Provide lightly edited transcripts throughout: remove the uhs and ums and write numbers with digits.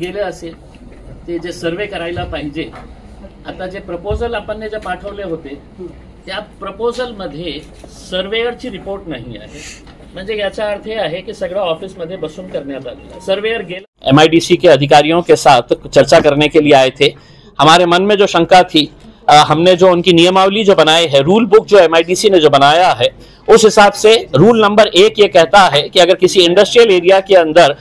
गेले असेल ते जे सर्वे करायला पाहिजे. आता जे प्रपोजल आपण जे पाठवले होते त्या प्रपोजल मध्ये सर्वेयरची रिपोर्ट नाही आहे. म्हणजे याचा अर्थ हे आहे की सगळं ऑफिस मध्ये बसून करण्यात आलेलं. सर्वेयर गेला MIDC के अधिकारियों के साथ चर्चा करने के लिए आए थे. हमारे मन में जो शंका थी, हमने जो उनकी नियमावली जो बनाए है, रूल बुक जो MIDC ने जो बनाया है, उस हिसाब से रूल नंबर 1 ये कहता है कि अगर किसी इंडस्ट्रियल एरिया के अंदर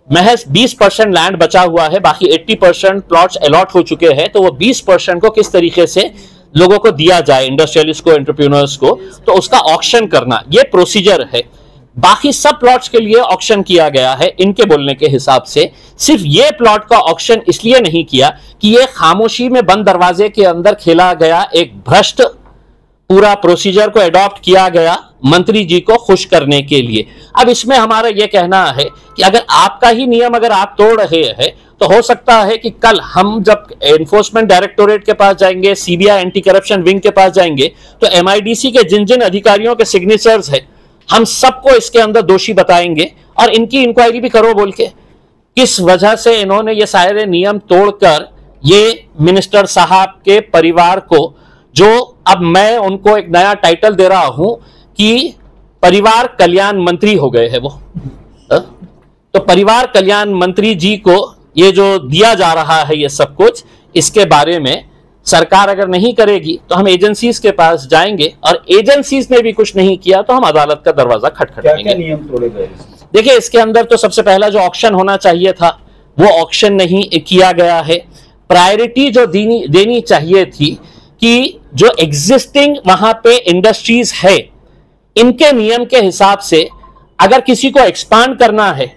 महज 20% लैंड बचा हुआ है, बाकी 80% प्लॉट्स अलॉट हो चुके हैं, तो वो 20% को किस तरीके से लोगों को दिया जाए, इंडस्ट्रियलिस्ट को, एंटरप्रेन्योर्स को, तो उसका ऑक्शन करना ये प्रोसीजर है. बाकी सब प्लॉट्स के लिए ऑक्शन किया गया है. इनके बोलने के हिसाब से सिर्फ ये प्लॉट का ऑक्शन इसलिए नहीं किया कि ये खामोशी में बंद दरवाजे के अंदर खेला गया एक भ्रष्ट पूरा प्रोसीजर को एडॉप्ट किया गया मंत्री जी को खुश करने के लिए. अब इसमें हमारा यह कहना है कि अगर आपका ही नियम अगर आप तोड़ रहे हैं तो हो सकता है कि कल हम जब एनफोर्समेंट डायरेक्टोरेट के पास जाएंगे, CBI एंटी करप्शन विंग के पास जाएंगे, तो MIDC के जिन जिन अधिकारियों के सिग्नेचर्स है हम सबको इसके अंदर दोषी बताएंगे और इनकी इंक्वायरी भी करो बोल के किस वजह से इन्होंने ये सारे नियम तोड़कर ये मिनिस्टर साहब के परिवार को, जो अब मैं उनको एक नया टाइटल दे रहा हूं कि परिवार कल्याण मंत्री हो गए हैं वो. तो परिवार कल्याण मंत्री जी को ये जो दिया जा रहा है ये सब कुछ, इसके बारे में सरकार अगर नहीं करेगी तो हम एजेंसीज के पास जाएंगे और एजेंसीज ने भी कुछ नहीं किया तो हम अदालत का दरवाजा खटखटाएंगे. क्या नियम तोड़े गए? देखिए, इसके अंदर तो सबसे पहला जो ऑक्शन होना चाहिए था वो ऑक्शन नहीं किया गया है. प्रायोरिटी जो देनी चाहिए थी कि जो एग्जिस्टिंग वहां पे इंडस्ट्रीज है इनके नियम के हिसाब से अगर किसी को एक्सपांड करना है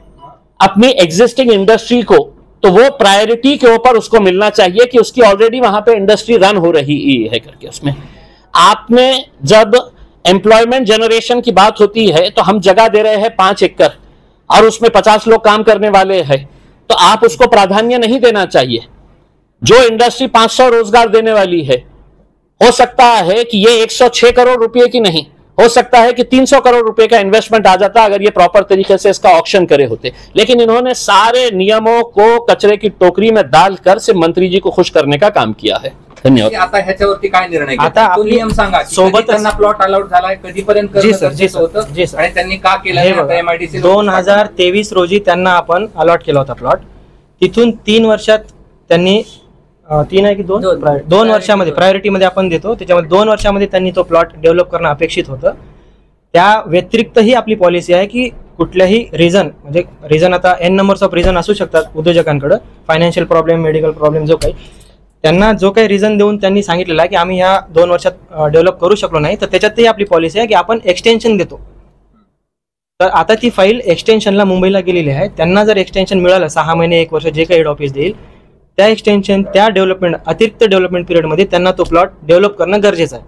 अपनी एग्जिस्टिंग इंडस्ट्री को, तो वो प्रायोरिटी के ऊपर उसको मिलना चाहिए कि उसकी ऑलरेडी वहां पे इंडस्ट्री रन हो रही है करके. उसमें आपने जब एम्प्लॉयमेंट जनरेशन की बात होती है तो हम जगह दे रहे हैं 5 एकड़ और उसमें 50 लोग काम करने वाले हैं, तो आप उसको प्राधान्य नहीं देना चाहिए. जो इंडस्ट्री 500 रोजगार देने वाली है, हो सकता है कि ये 106 करोड़ रुपए की नहीं, हो सकता है कि 300 करोड़ रुपए का इन्वेस्टमेंट आ जाता अगर ये प्रॉपर तरीके से इसका ऑक्शन करे होते. लेकिन इन्होंने सारे नियमों को कचरे की टोकरी में डालकर सिर्फ मंत्री जी को खुश करने का काम किया है. धन्यवाद. आता ह्याच्यावरती काय निर्णय आता तो नियम सांगा. सोबत त्यांना प्लॉट अलाउड झालाय, कधीपर्यंत होतं जी सर. आणि त्यांनी का केलं? MIDC 2023 रोजी त्यांना आपण अलॉट केला होता प्लॉट. तिथून 3 वर्षात त्यांनी 3 आहे की 2 वर्षामध्ये प्रायोरिटीमध्ये आपण देतो, त्याच्यामध्ये 2 वर्षामध्ये त्यांनी तो प्लॉट डेव्हलप करणं अपेक्षित होतं. त्या व्यतिरिक्तही आपली पॉलिसी आहे की कुठल्याही रिझन, म्हणजे रिझन आता N नंबर्स ऑफ रिझन असू शकतात उद्योजकांकडे, फायनान्शियल प्रॉब्लेम, मेडिकल प्रॉब्लेम, जो काही त्यांना जो काही रिझन देऊन त्यांनी सांगितलेलं आहे की आम्ही ह्या 2 वर्षात डेव्हलप करू शकलो नाही, तर त्याच्यातही आपली पॉलिसी आहे की आपण एक्सटेन्शन देतो. तर आता ती फाईल एक्सटेन्शनला मुंबईला गेलेली आहे. त्यांना जर एक्सटेन्शन मिळालं 6 महिने 1 वर्ष जे काही हेड ऑफिस देईल, त्या एक्सटेन्शन त्या डेव्हलपमेंट अतिरिक्त डेव्हलपमेंट पिरियडमध्ये त्यांना तो प्लॉट डेव्हलप करणं गरजेचं आहे.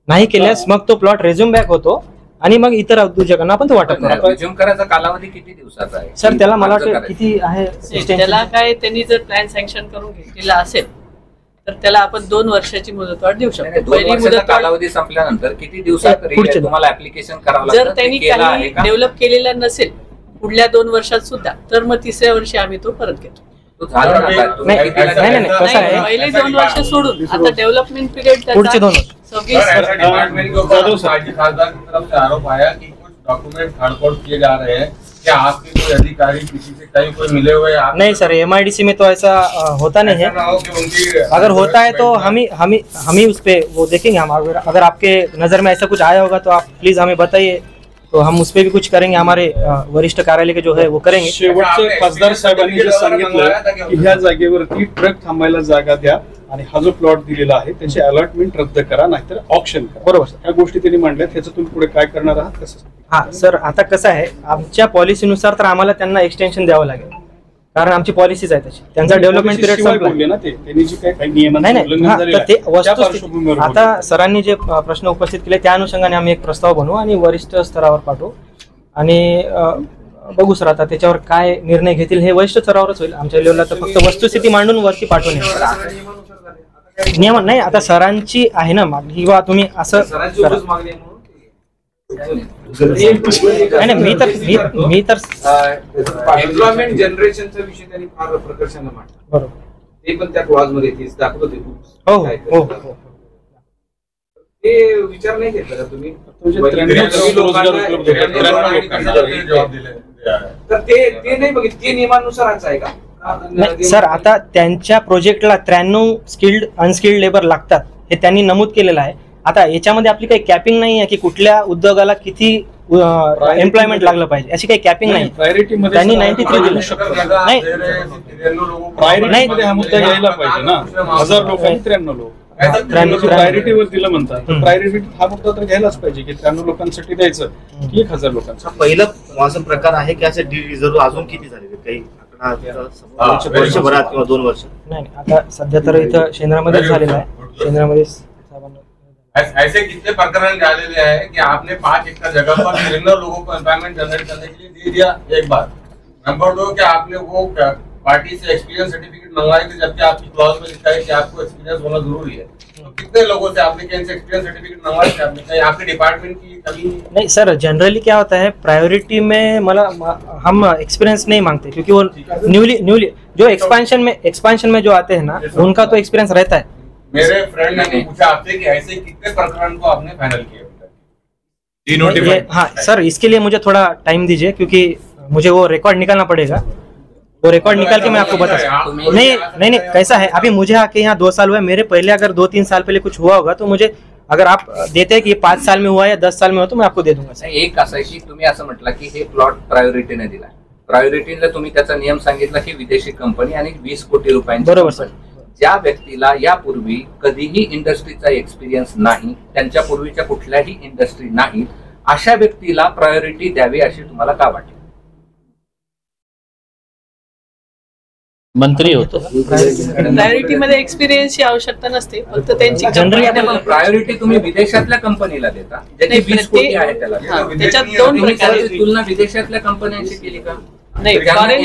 नाही केल्यास मग तो प्लॉट रेझ्युम बॅक होतो आणि मग इतर उद्योजकांना आपण तो वाटप करतो. रिझ्यूम करायचा कालावधी किती दिवसाचा आहे सर? त्याला मला वाटतं किती आहे, त्याला काय त्यांनी जर प्लॅन सँक्शन करून घेतलेला असेल तर त्याला आपण 2 वर्षाची मुदतवाढ देऊ शकतो. पहिली मुदत कालावधी संपल्यानंतर किती दिवसात तुम्हाला ऍप्लिकेशन करावं लागतं? जर त्यांनी काही डेव्हलप केलेला नसेल पुढल्या 2 वर्षात सुद्धा, तर मग 3ऱ्या वर्षी आम्ही तो परत घेतो. नाही, कसं आहे, पहिले 2 वर्ष सोडून आता डेव्हलपमेंट पिरियड पुढचे 2 वर्ष. आरोप आया कि कुछ डॉक्यूमेंट फाड़फोड़ किए जा रहे हैं. क्या आपके कोई अधिकारी किसी से कहीं कोई मिले हुए हैं? नहीं सर, MIDC में तो ऐसा होता नहीं है. अगर होता है तो हम ही उस पे वो देखेंगे. हम अगर आपके नजर में ऐसा कुछ आया होगा तो आप प्लीज हमें बताइए, तो हम उस पे भी कुछ करेंगे. हमारे वरिष्ठ कार्यालय के जो है वो करेंगे. शेवटचे खासदार साहेबांनी जे सांगितलं की ह्या जागेवरती ट्रक थांबायला जागा द्या आणि हा जो प्लॉट दिलेला आहे त्याची अलॉटमेंट रद्द करा, नाहीतर ऑप्शन करा. बरोबर सर. ह्या गोष्टी त्यांनी मांडल्या, त्याच्यातून पुढे काय करणार आहात कसं? हा सर, आता कसं आहे, आमच्या पॉलिसीनुसार तर आम्हाला त्यांना एक्सटेन्शन द्यावं लागेल, कारण आमची पॉलिसीच आहे तशी. त्यांचा डेव्हलपमेंट पिरियड संपला ना, त्यांनी जी काही नियमांचं उल्लंघन झालेलं आहे, ते वस्तुस्थिती आता सरांनी जे प्रश्न उपस्थित केले त्या अनुषंगाने आम्ही एक प्रस्ताव बनवू आणि वरिष्ठ स्तरावर पाठवू आणि बघू सर आता त्याच्यावर काय निर्णय घेतील हे वरिष्ठ स्तरावरच होईल. आमच्या लेवलला तर फक्त वस्तुस्थिती मांडून वरती पाठवून नियम नाही. आता सरांची आहे ना मागणी, किंवा तुम्ही असं नाही, मी तर एम्प्लॉयमेंट जनरेशनचा विषय त्यांनी फार प्रकर्षानं मांडला. बरोबर. ते पण त्या क्लॉज मध्ये तेच दाखवत होते. हो. ते विचार नाही घेतला का तुम्ही? तर ते नाही बघित, ते नियमानुसारच आहे का? नाही सर, आता त्यांच्या प्रोजेक्टला 93 स्किल्ड अनस्किल्ड लेबर लागतात हे त्यांनी नमूद केलेलं आहे. आता याच्यामध्ये आपली काही कॅपिंग नाही आहे की कुठल्या उद्योगाला किती एम्प्लॉयमेंट लागलं पाहिजे, अशी काही कॅपिंग नाही. प्रायोरिटीमध्ये त्यांनी 93 दिलं. नाही प्रायोरिटीमध्ये हा मुद्दा यायला पाहिजे ना. 1000 लोकांनी 93 लोक प्रायोरिटीवर दिलं म्हणतात. प्रायोरिटी हा मुद्दा तर घ्यायलाच पाहिजे की 93 लोकांसाठी द्यायचं की 1000 लोकांसाठी. पहिलं माझं प्रकार आहे की असे रिझर्व अजून किती झाले काही वर्षभरात किंवा 2 वर्ष? नाही, आता सध्या तर इथं शेंद्रामध्येच झालेलं आहे. शेंद्रामध्ये ऐसे कितने प्रकरण डाले हैं कि आपने 5 एकड़ जगह पर 93 लोगों को एम्प्लॉयमेंट जनरेट करने के लिए दे दिया, एक बात. नंबर 2 कि आपने वो पार्टी से एक्सपीरियंस सर्टिफिकेट मंगवाए थे, जबकि आपकी क्लॉज में लिखा है कि आपको एक्सपीरियंस होना जरूरी है. तो कितने लोगों से आपने कैसे एक्सपीरियंस सर्टिफिकेट मंगवाए थे? आपने आपके डिपार्टमेंट की कभी? नहीं सर, जनरली क्या होता है, प्रायोरिटी में हम एक्सपीरियंस नहीं मांगते क्योंकि वो न्यूली जो एक्सपांशन में जो आते हैं ना, उनका तो एक्सपीरियंस रहता है. मेरे फ्रेंड ने पूछा आपसे कि ऐसे कितने प्रकरण को आपने फाइनल किया? हाँ सर, इसके लिए मुझे थोड़ा टाइम दीजिए क्योंकि मुझे वो रिकॉर्ड निकालना पड़ेगा. वो रिकॉर्ड निकाल के मैं आपको बता सकता. नहीं, कैसा है, अभी मुझे आके यहाँ 2 साल हुए. मेरे पहले अगर 2-3 साल पहले कुछ हुआ होगा तो मुझे, अगर आप देते हैं कि 5 साल में हुआ या 10 साल में हुआ तो मैं आपको दे दूंगा. एक असं आहे की तुम्ही असं म्हटलं की हे प्लॉट प्रायोरिटीने दिला. प्रायोरिटीला तुम्ही त्याचा नियम सांगितला की विदेशी कंपनी आणि 20 कोटी रुपयांची. बरोबर सर. ज्या व्यक्तीला यापूर्वी कधीही इंडस्ट्रीचा एक्सपिरियन्स नाही, त्यांच्या पूर्वीच्या कुठल्याही इंडस्ट्री नाही, अशा व्यक्तीला प्रायोरिटी द्यावी अशी तुम्हाला का वाटते? मंत्री होतो. प्रायोरिटी मध्ये एक्सपिरियन्सची आवश्यकता नसते, फक्त त्यांची जनरली प्रायोरिटी तुम्ही विदेशातल्या कंपनीला देता, ज्याची 20 कोटी आहे त्याला. त्याच्यात 2 प्रकारची तुलना विदेशातल्या कंपन्यांशी केली का? नाही. फॉरेन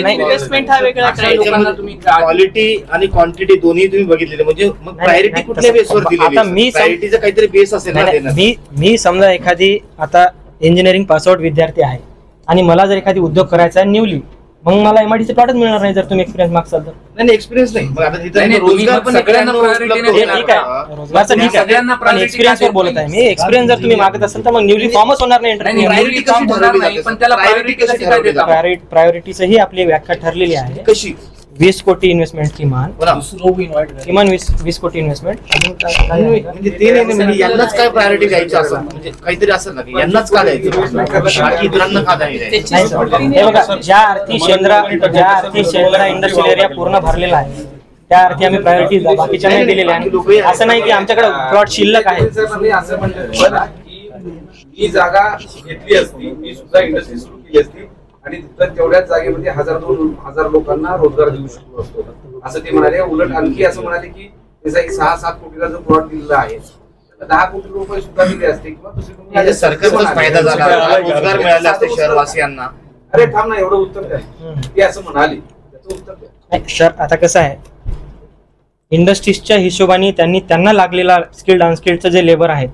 इन्व्हेस्टमेंट हा वेगळा लोकांना तुम्ही क्वालिटी आणि क्वांटिटी दोन्ही तुम्ही बघितलेले, म्हणजे मग प्रायोरिटी कुठल्या बेसवर दिली? आता मी प्रायोरिटीचा काहीतरी बेस असेल ना. मी समजा एखादी आता इंजिनिअरिंग पासआउट विद्यार्थी आहे आणि मला जर एखादी उद्योग करायचा आहे न्यूली, मग मला एमआयडीसी प्लॉटच मिळणार नाही जर तुम्ही एक्सपिरियन्स मागसाल तर. नाही, एक्सपिरियन्स नाही. मग आता तिथे रोजगार पण सगळ्यांना प्रायोरिटी ठीक आहे, रोजगारचं ठीक आहे, एक्सपिरियन्स वर बोलत आहे मी. एक्सपिरियन्स जर तुम्ही मागत असाल तर मग न्यूली फॉर्मच होणार नाही. प्रायोरिटीच ही आपली व्याख्या ठरलेली आहे. कशी? 20 कोटी इन्व्हेस्टमेंट किमान 20 कोटी इन्व्हेस्टमेंट. म्हणजे ते नाही, म्हणजे यांनाच काय प्रायोरिटी द्यायची असं, म्हणजे काहीतरी असं ना की यांनाच का द्यायचं, बाकी इतरांना का द्यायचं? हे बघा, ज्या अर्थी शेंद्रा इंडस्ट्रियल एरिया पूर्ण भरलेला आहे त्या अर्थी आम्ही प्रायोरिटी बाकीच्या नाही दिलेल्या आहे. असं नाही की आमच्याकडे प्लॉट शिल्लक आहे. असं म्हणलं की ही जागा घेतली असती, मी सुद्धा इंडस्ट्री सुरू केली असती आणि तेवढ्याच जागेमध्ये 1000 लोकांना रोजगार देऊ शकलो असतो, असं ते म्हणाले. उलट आणखी असं म्हणाले की 6-7 कोटीला जो प्लॉट दिलेला आहे 10 कोटी रुपये सुद्धा दिले असते किंवा दुसरी सरकारचा फायदा झाला, रोजगार मिळाले असते शहरवासियांना. अरे थांब ना, एवढं उत्तर द्या. ते असं म्हणाले, त्याचं उत्तर द्या. सर, आता कसं आहे, इंडस्ट्रीजच्या हिशोबाने त्यांना लागलेला स्किल्ड अनस्किल्डचं जे लेबर आहेत,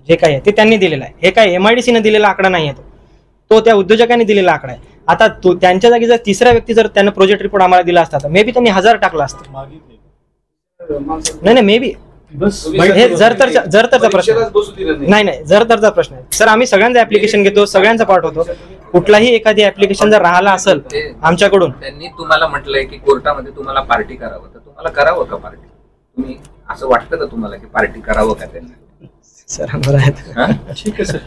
जे काही आहे ते त्यांनी दिलेलं आहे. हे काय एमआयडीसीने दिलेला आकडा नाही आहे, तो त्या उद्योजकांनी दिलेला आकडा आहे. आता तो त्यांच्या जागी जर तिसऱ्या व्यक्ती जर त्यांना प्रोजेक्ट रिपोर्ट आम्हाला दिला असता तर मे बी त्यांनी 1000 टाकला असतं. नाही, मे बी हे जर तरचा प्रश्न नाही, जर तरचा प्रश्न आहे सर. आम्ही सगळ्यांचं ऍप्लिकेशन घेतो, सगळ्यांचा पार्ट होतो. कुठलाही एखादी ऍप्लिकेशन जर राहिला असेल आमच्याकडून, त्यांनी तुम्हाला म्हटलंय की कोर्टामध्ये तुम्हाला पार्टी करावं, तर तुम्हाला करावं का पार्टी? तुम्ही असं वाटतं का तुम्हाला की पार्टी करावं का त्यांनी? सर बरं आहे, ठीक आहे सर.